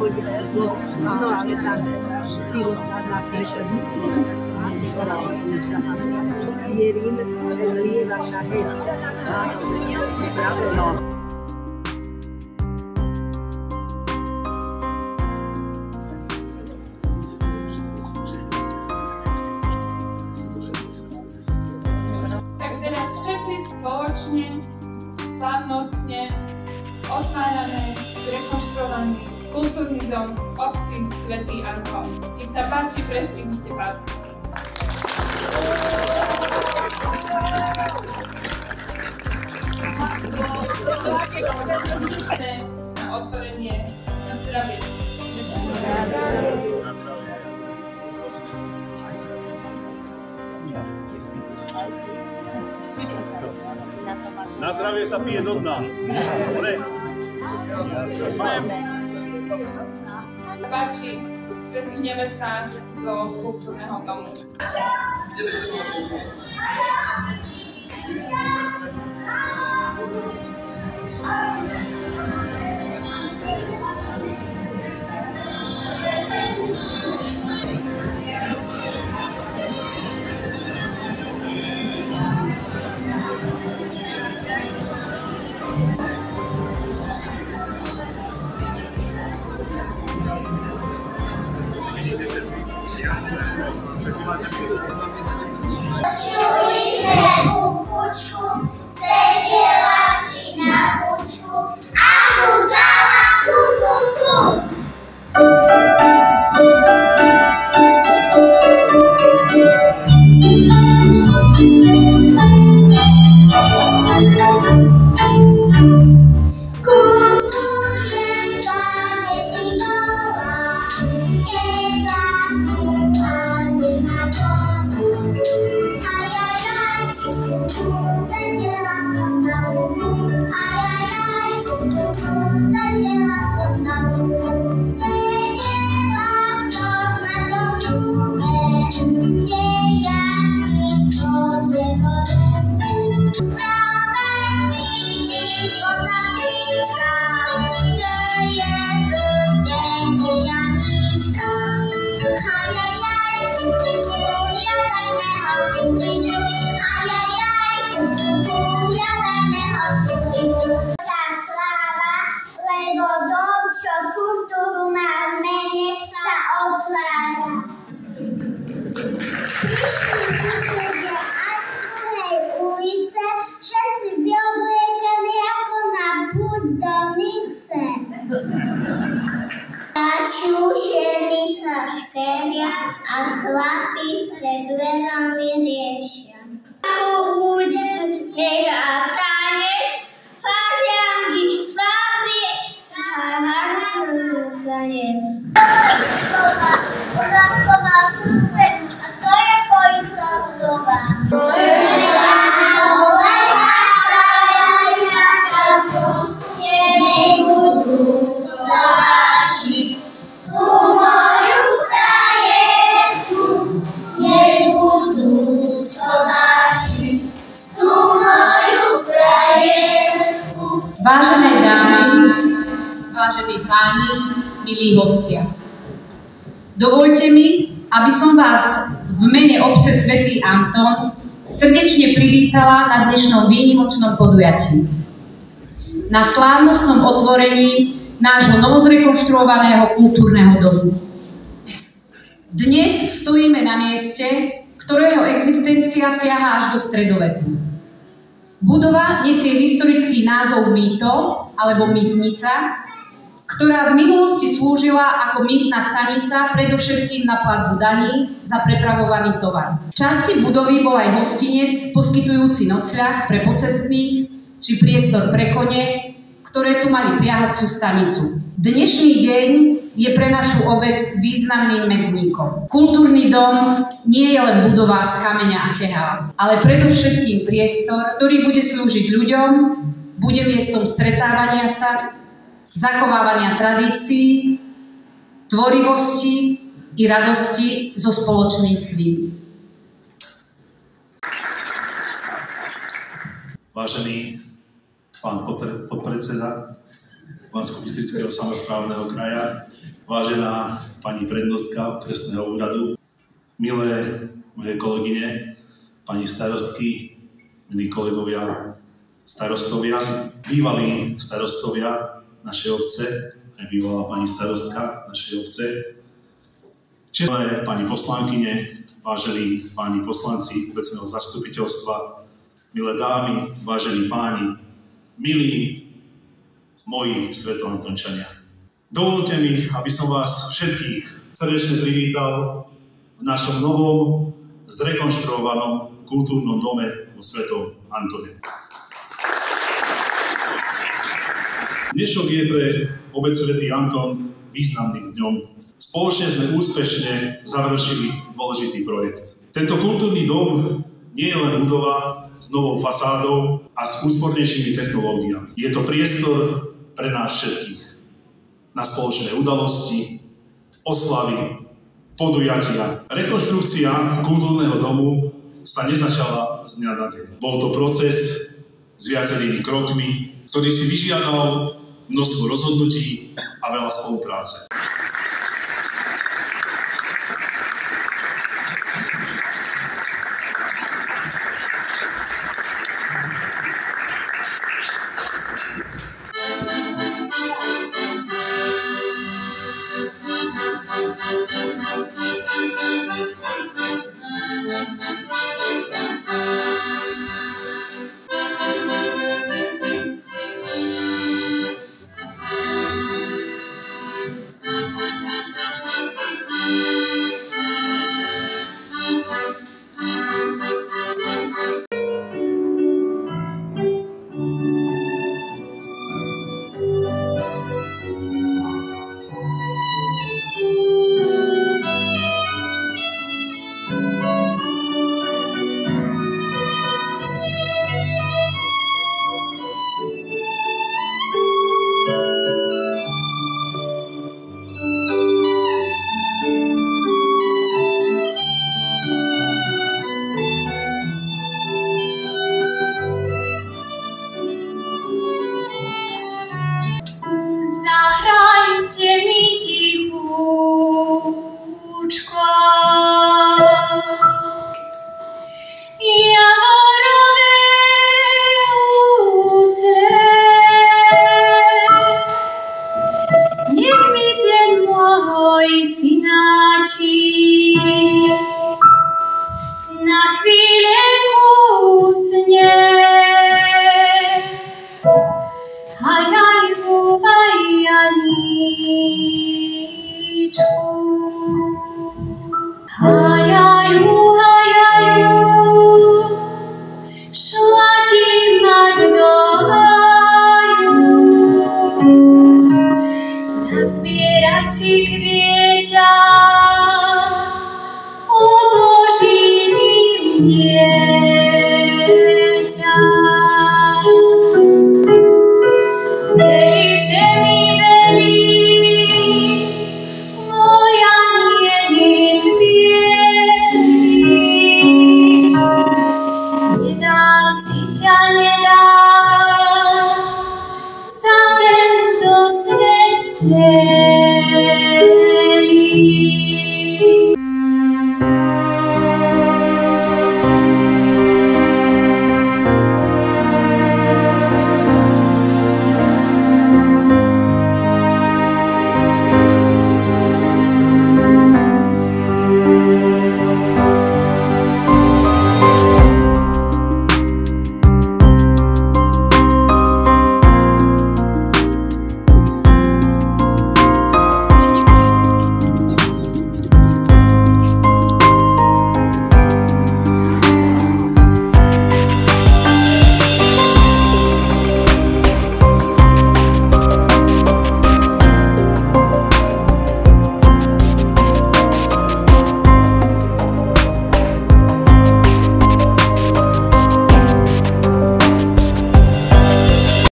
no ale tam Filosa napíše, Vierim, lieva na hej. No. Tak teraz všetci spoločne, slávnostne otvárame zrekonštruovaný kultúrny dom v obci Svätý Anton. Nech sa páči, prestrihnite pásku. Na otvorenie, na zdravie. Na zdravie sa pije do dna. Páči, presunieme sa do kultúrneho domu. Všetci máte písať. Počuli sme u kúčku, sedela si na kúčku a kúkala kúkuku. A chlapi pred dverami riešia. Ako hudne a tanec, fažiangy, svadby a harmonú tanec. Otázka má srdce a to je pointa doba. Vážené dámy, vážení páni, milí hostia. Dovoľte mi, aby som vás v mene obce Svätý Anton srdečne privítala na dnešnom výnimočnom podujatí. Na slávnostnom otvorení nášho novozrekonštruovaného kultúrneho domu. Dnes stojíme na mieste, ktorého existencia siaha až do stredoveku. Budova nesie historický názov Mýto alebo Mýtnica, ktorá v minulosti slúžila ako mýtna stanica predovšetkým na platbu daní za prepravovaný tovar. V časti budovy bol aj hostinec poskytujúci nocľah pre pocestných či priestor pre kone, ktoré tu mali priahaciu stanicu. Dnešný deň je pre našu obec významným medzníkom. Kultúrny dom nie je len budova z kameňa a tehál, ale predovšetkým priestor, ktorý bude slúžiť ľuďom, bude miestom stretávania sa, zachovávania tradícií, tvorivosti i radosti zo spoločných chvíľ. Vážený pán podpredseda, Banskobystrického samosprávneho kraja, vážená pani prednostka okresného úradu, milé moje kolegyne, pani starostky, milí kolegovia starostovia, bývalí starostovia našej obce, aj bývalá pani starostka našej obce, čestné pani poslankyne, vážení páni poslanci obecného zastupiteľstva, milé dámy, vážení páni, milí moji svetoantončania. Dovoľte mi, aby som vás všetkých srdečne privítal v našom novom, zrekonštruovanom kultúrnom dome vo Svetom Antone. Dnešok je pre obec Svätý Anton významným dňom. Spoločne sme úspešne završili dôležitý projekt. Tento kultúrny dom nie je len budova s novou fasádou a s úspornejšími technológiami. Je to priestor pre nás všetkých na spoločné udalosti, oslavy, podujatia. Rekonštrukcia kultúrneho domu sa nezačala z dňa na deň. Bol to proces s viacerými krokmi, ktorý si vyžiadal množstvo rozhodnutí a veľa spolupráce. Nie dam si ťa,